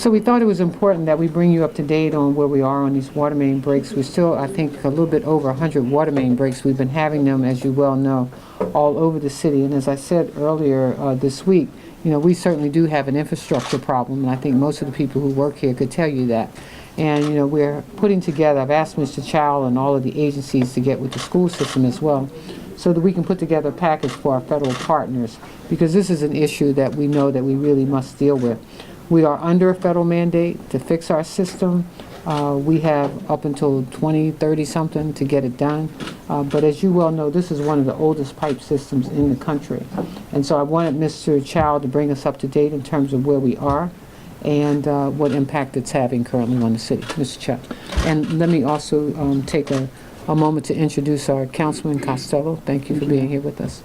So we thought it was important that we bring you up to date on where we are on these water main breaks. We're still, I think, a little bit over 100 water main breaks. We've been having them, as you well know, all over the city. And as I said earlier this week, you know, we certainly do have an infrastructure problem, and I think most of the people who work here could tell you that. And, you know, we're putting together, I've asked Mr. Child and all of the agencies to get with the school system as well, so that we can put together a package for our federal partners, because this is an issue that we know that we really must deal with. We are under a federal mandate to fix our system. We have up until 2030 something to get it done. But as you well know, this is one of the oldest pipe systems in the country. And so I wanted Mr. Child to bring us up to date in terms of where we are and what impact it's having currently on the city. Mr. Child. And let me also take a moment to introduce our Councilman Costello. Thank you for being here with us.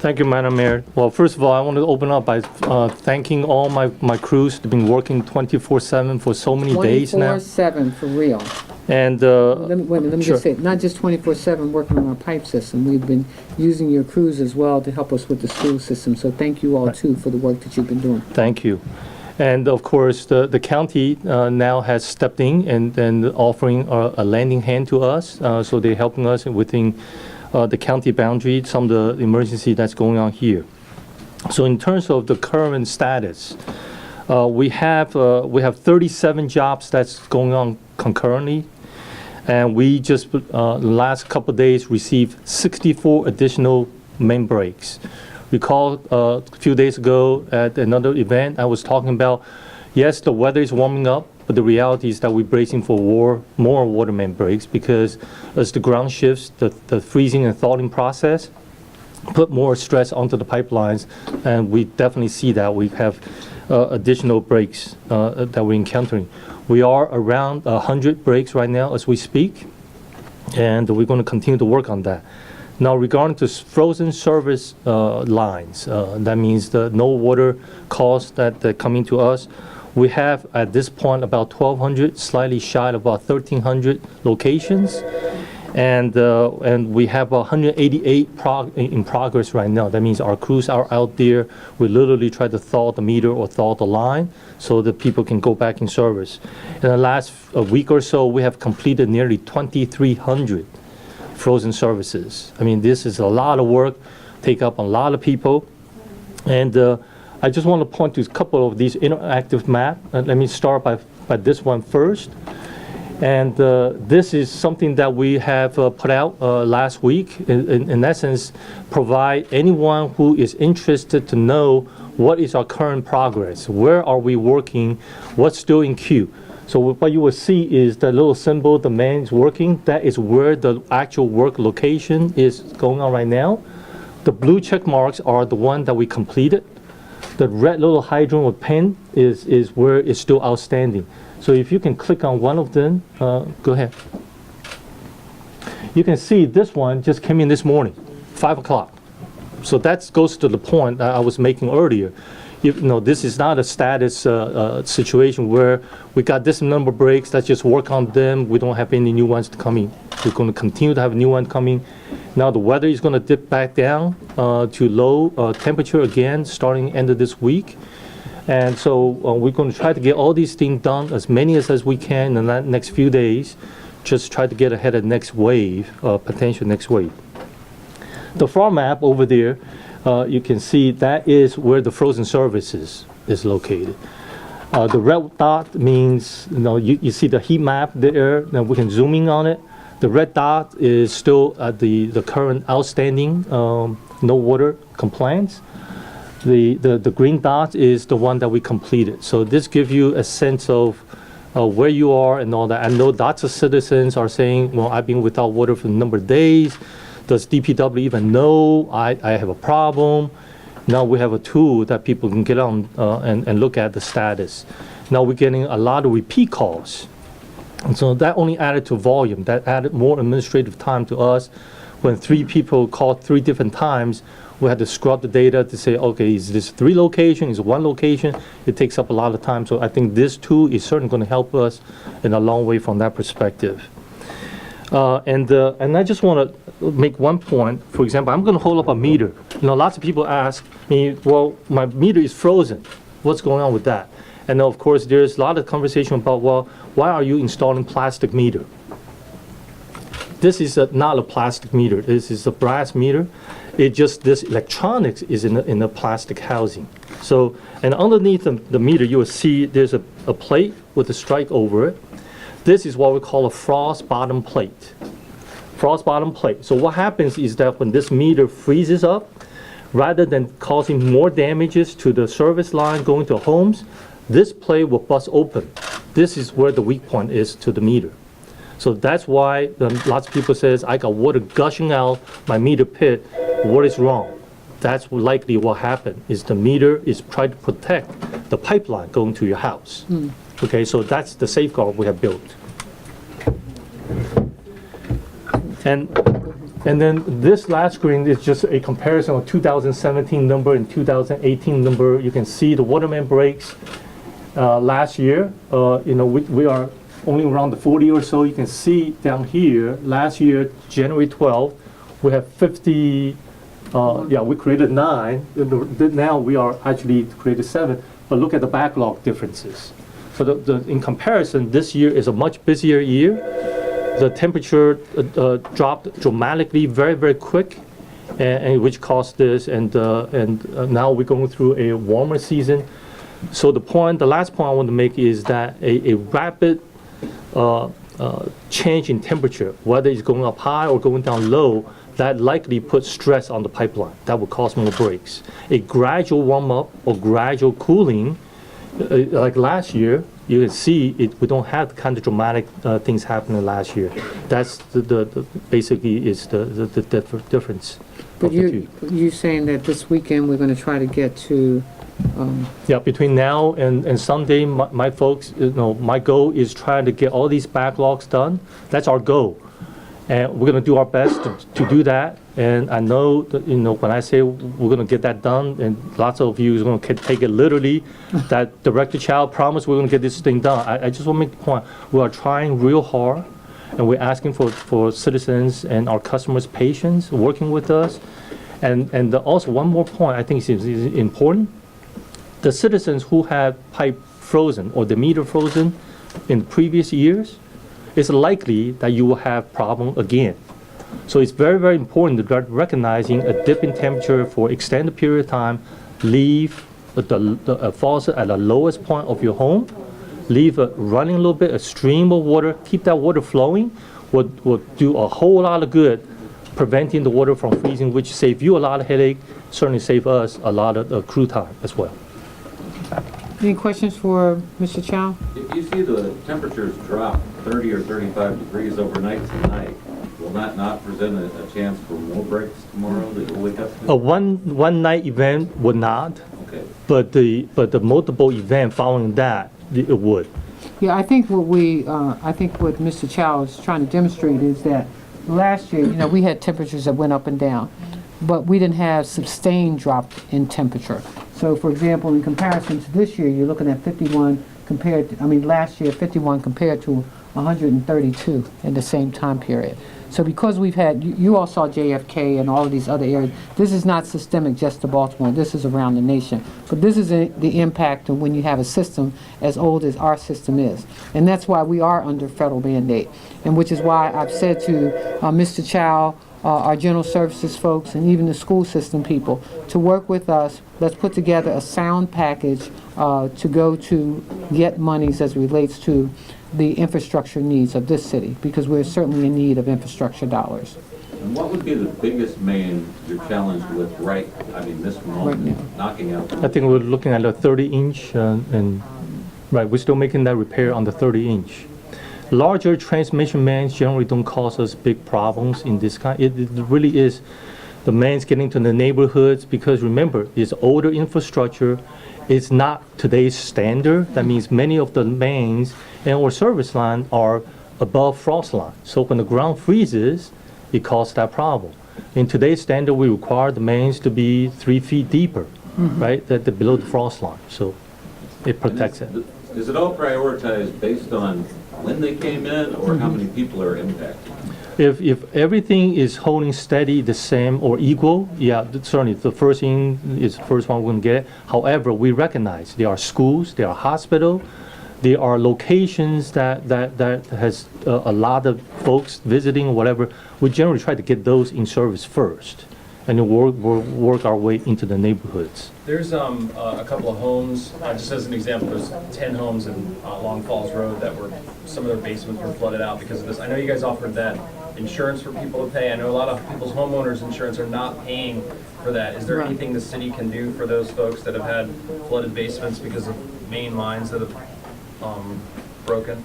Thank you, Madam Mayor. Well, first of all, I want to open up by thanking all my crews who've been working 24/7 for so many days now. 24/7 for real. And Let me sure. just say, not just 24/7 working on our pipe system. We've been using your crews as well to help us with the school system. So thank you all, too, for the work that you've been doing. Thank you. And of course, the county now has stepped in and offering a lending hand to us. So they're helping us within the county boundary, some of the emergency that's going on here. So in terms of the current status, we have 37 jobs that's going on concurrently, and we just the last couple of days received 64 additional main breaks. Recall a few days ago at another event, I was talking about, yes, the weather is warming up, but the reality is that we're bracing for more water main breaks, because as the ground shifts, the freezing and thawing process put more stress onto the pipelines, and we definitely see that. We have additional breaks that we're encountering. We are around 100 breaks right now as we speak, and we're going to continue to work on that. Now, regarding to frozen service lines, that means the no water calls that come into us. We have, at this point, about 1,200, slightly shy of about 1,300 locations. And we have 188 in progress right now. That means our crews are out there. We literally try to thaw the meter or thaw the line so that people can go back in service. In the last week or so, we have completed nearly 2,300 frozen services. I mean, this is a lot of work, take up a lot of people. And I just want to point to a couple of these interactive maps. Let me start by this one first. And this is something that we have put out last week. In essence, provide anyone who is interested to know what is our current progress, where are we working, what's still in queue. So what you will see is the little symbol, the man is working. That is where the actual work location is going on right now. The blue check marks are the one that we completed. The red little hydrant with pen is where it's still outstanding. So if you can click on one of them, go ahead. You can see this one just came in this morning, 5 o'clock. So that goes to the point that I was making earlier. You know, this is not a status situation where we got this number of breaks, let's just work on them. We don't have any new ones to come in. We're going to continue to have a new one coming. Now the weather is going to dip back down to low temperature again starting end of this week. And so we're going to try to get all these things done, as many as we can in the next few days. Just try to get ahead of next wave, potential next wave. The farm map over there, you can see that is where the frozen services is located. The red dot means, you see the heat map there, now we can zoom in on it. The red dot is still at the current outstanding no water compliance. The green dot is the one that we completed. So this gives you a sense of where you are and all that. I know lots of citizens are saying, well, I've been without water for a number of days. Does DPW even know I have a problem? Now we have a tool that people can get on and look at the status. Now we're getting a lot of repeat calls. And so that only added to volume. That added more administrative time to us. When 3 people called 3 different times, we had to scrub the data to say, okay, is this 3 locations, is it 1 location? It takes up a lot of time. So I think this tool is certainly going to help us in a long way from that perspective. And I just want to make one point. For example, I'm going to hold up a meter. Lots of people ask me, well, my meter is frozen. What's going on with that? And of course, there's a lot of conversation about, well, why are you installing plastic meter? This is not a plastic meter. This is a brass meter. It just, this electronics is in a plastic housing. So, and underneath the meter, you will see there's a plate with a strike over it. This is what we call a frost bottom plate. Frost bottom plate. So what happens is that when this meter freezes up, rather than causing more damages to the service line going to homes, this plate will bust open. This is where the weak point is to the meter. So that's why lots of people says, I got water gushing out my meter pit. What is wrong? That's likely what happened, is the meter is trying to protect the pipeline going to your house. Okay, so that's the safeguard we have built. And then this last screen is just a comparison of 2017 number and 2018 number. You can see the water main breaks last year. We are only around the 40 or so. You can see down here, last year, January 12th, we have 50, we created 9. Now we are actually created 7, but look at the backlog differences. So in comparison, this year is a much busier year. The temperature dropped dramatically, very, very quick, and which caused this, and now we're going through a warmer season. So the last point I want to make is that a rapid change in temperature, whether it's going up high or going down low, that likely puts stress on the pipeline. That will cause more breaks. A gradual warm up or gradual cooling, like last year, you can see we don't have the kind of dramatic things happening last year. That's the basically is the difference. But you're saying that this weekend we're going to try to get to. Yeah, between now and Sunday, my folks, my goal is trying to get all these backlogs done. That's our goal. And we're going to do our best to do that. And I know that, when I say we're going to get that done, and lots of you is going to take it literally, that Director Chow promised we're going to get this thing done. I just want to make the point. We are trying real hard, and we're asking for citizens and our customers' patience working with us. And also one more point I think is important. The citizens who had pipe frozen or the meter frozen in previous years, it's likely that you will have problem again. So it's very, very important to recognizing a dip in temperature for extended period of time, leave the faucet at the lowest point of your home, leave it running a little bit, a stream of water, keep that water flowing, will do a whole lot of good preventing the water from freezing, which save you a lot of headache, certainly save us a lot of crew time as well. Any questions for Mr. Chow? If you see the temperatures drop 30 or 35 degrees overnight tonight, will that not present a chance for more breaks tomorrow that you'll wake up to? A one night event would not, Okay. but the multiple event following that, it would. Yeah, I think what Mr. Chow is trying to demonstrate is that last year, we had temperatures that went up and down, but we didn't have sustained drop in temperature. So, for example, in comparison to this year, you're looking at 51 last year, 51 compared to 132 in the same time period. So because we've had, you all saw JFK and all of these other areas, this is not systemic just to Baltimore, this is around the nation. But this is the impact of when you have a system as old as our system is. And that's why we are under federal mandate. And which is why I've said to Mr. Chow, our general services folks, and even the school system people, to work with us. Let's put together a sound package to go to get monies as it relates to the infrastructure needs of this city, because we're certainly in need of infrastructure dollars. And what would be the biggest main you're challenged with this moment, knocking out? I think we're looking at a 30-inch, and right, we're still making that repair on the 30-inch. Larger transmission mains generally don't cause us big problems in this kind. It really is the mains getting to the neighborhoods, because remember, it's older infrastructure. It's not today's standard. That means many of the mains and or service line are above frost line. So when the ground freezes, it causes that problem. In today's standard, we require the mains to be 3 feet deeper, right? That below the frost line. So it protects it. Is it all prioritized based on when they came in or how many people are impacted? If everything is holding steady, the same or equal, yeah, certainly the first thing is the first one we're going to get. However, we recognize there are schools, there are hospitals, there are locations that has a lot of folks visiting or whatever. We generally try to get those in service first, and then work our way into the neighborhoods. There's a couple of homes, just as an example, there's 10 homes in Long Falls Road that were, some of their basements were flooded out because of this. I know you guys offered that insurance for people to pay. I know a lot of people's homeowners insurance are not paying for that. Is there Right. anything the city can do for those folks that have had flooded basements because of main lines that have broken?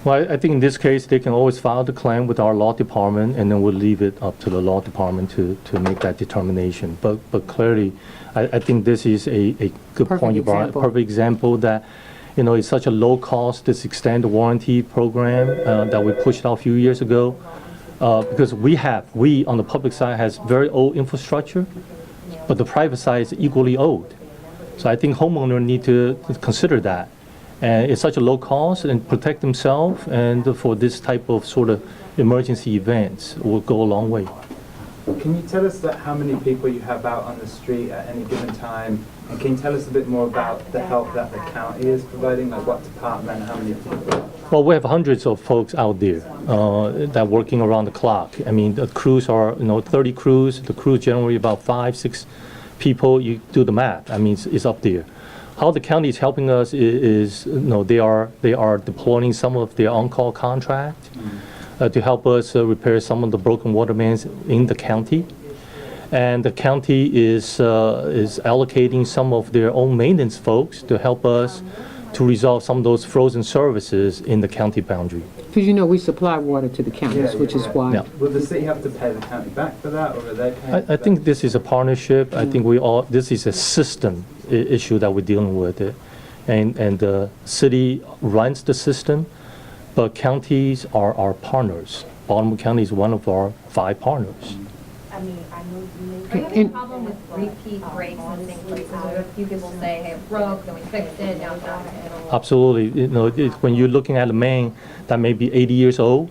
Well, I think in this case, they can always file the claim with our law department, and then we'll leave it up to the law department to make that determination. But clearly, I think this is a good Perfect point you brought. example. Perfect example that, you know, it's such a low cost, this extended warranty program that we pushed out a few years ago. Because we on the public side has very old infrastructure, but the private side is equally old. So I think homeowners need to consider that. And it's such a low cost and protect themselves, and for this type of sort of emergency events will go a long way. Can you tell us how many people you have out on the street at any given time? And can you tell us a bit more about the help that the county is providing, like what department, how many people? Well, we have hundreds of folks out there that are working around the clock. I mean, the crews are, 30 crews. The crew generally about 5-6 people. You do the math. I mean, it's up there. How the county is helping us is they are deploying some of their on-call contract to help us repair some of the broken water mains in the county. And the county is allocating some of their own maintenance folks to help us to resolve some of those frozen services in the county boundary. Because we supply water to the counties, which is why. Yeah. Will the city have to pay the county back for that, or are they paying? I think this is a partnership. I think this is a system issue that we're dealing with. And the city runs the system, but counties are our partners. Baltimore County is one of our 5 partners. Are you having a problem with repeat breaks and things like that? If few people say, hey, it broke, then we fixed it, now it's back in the middle. Absolutely. When you're looking at a main that may be 80 years old,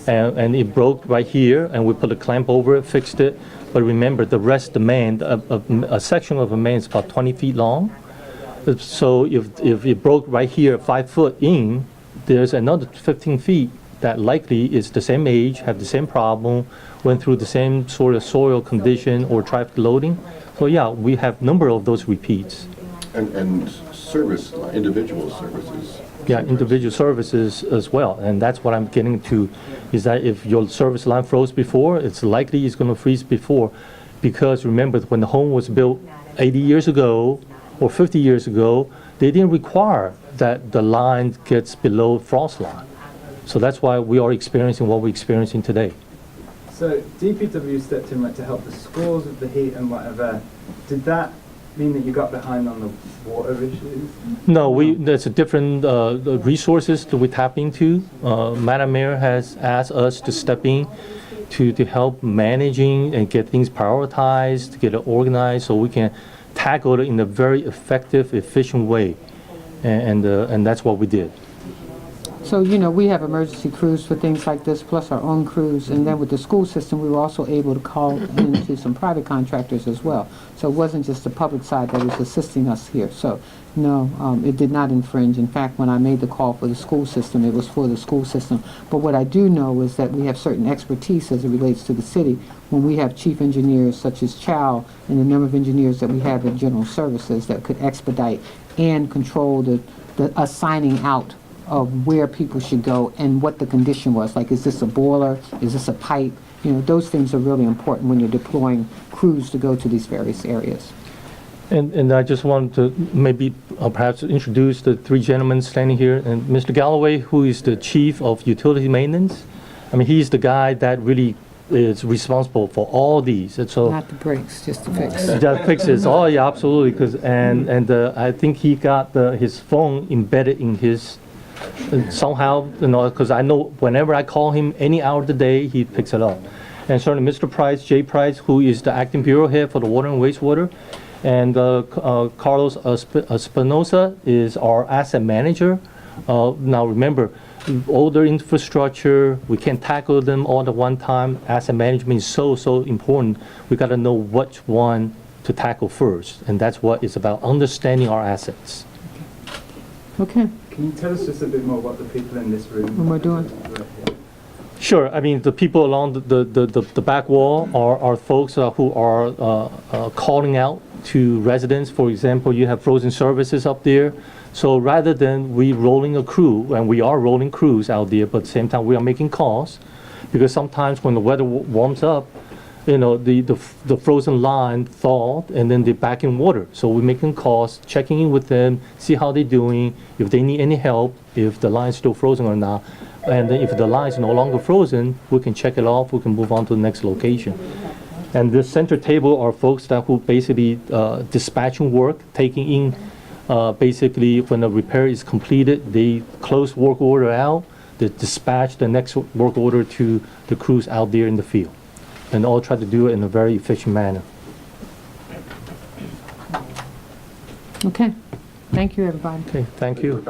and it broke right here, and we put a clamp over it, fixed it. But remember, the rest of the main, a section of a main is about 20 feet long. So if it broke right here, 5 foot in, there's another 15 feet that likely is the same age, have the same problem, went through the same sort of soil condition or traffic loading. So yeah, we have a number of those repeats. And service, individual services. Yeah, individual services as well. And that's what I'm getting to, is that if your service line froze before, it's likely it's going to freeze before. Because remember, when the home was built 80 years ago or 50 years ago, they didn't require that the line gets below frost line. So that's why we are experiencing what we're experiencing today. So DPW stepped in to help the schools with the heat and whatever. Did that mean that you got behind on the water issues? No, there's a different resources that we tap into. Madam Mayor has asked us to step in to help managing and get things prioritized, to get it organized so we can tackle it in a very effective, efficient way. And that's what we did. So, we have emergency crews for things like this, plus our own crews. And then with the school system, we were also able to call into some private contractors as well. So it wasn't just the public side that was assisting us here. So, no, it did not infringe. In fact, when I made the call for the school system, it was for the school system. But what I do know is that we have certain expertise as it relates to the city. When we have chief engineers such as Chow and the number of engineers that we have in general services that could expedite and control the assigning out of where people should go and what the condition was. Like, is this a boiler? Is this a pipe? Those things are really important when you're deploying crews to go to these various areas. And I just wanted to maybe perhaps introduce the 3 gentlemen standing here. And Mr. Galloway, who is the chief of utility maintenance. I mean, he's the guy that really is responsible for all these. And so Not the brakes, just the fix. that fixes. Oh yeah, absolutely. And I think he got his phone embedded in his somehow, because I know whenever I call him any hour of the day, he picks it up. And certainly Mr. Price, Jay Price, who is the acting bureau head for the water and wastewater, and Carlos Espinosa is our asset manager. Now remember, older infrastructure, we can't tackle them all at one time. Asset management is so important. We got to know which one to tackle first, and that's what it's about, understanding our assets. Okay, Can you tell us just a bit more what the people in this room? What we're doing. Sure. I mean, the people along the back wall are folks who are calling out to residents. For example, you have frozen services up there. So rather than we rolling a crew, and we are rolling crews out there, but at the same time we are making calls, because sometimes when the weather warms up, you know, the frozen line thawed, and then they're back in water. So we're making calls, checking in with them, see how they're doing, if they need any help, if the line's still frozen or not. And then if the line's no longer frozen, we can check it off, we can move on to the next location. And the center table are folks that who basically dispatching work, taking in, basically when the repair is completed, they close work order out, they dispatch the next work order to the crews out there in the field. And all try to do it in a very efficient manner. okay. Thank you, everybody. Okay, thank you.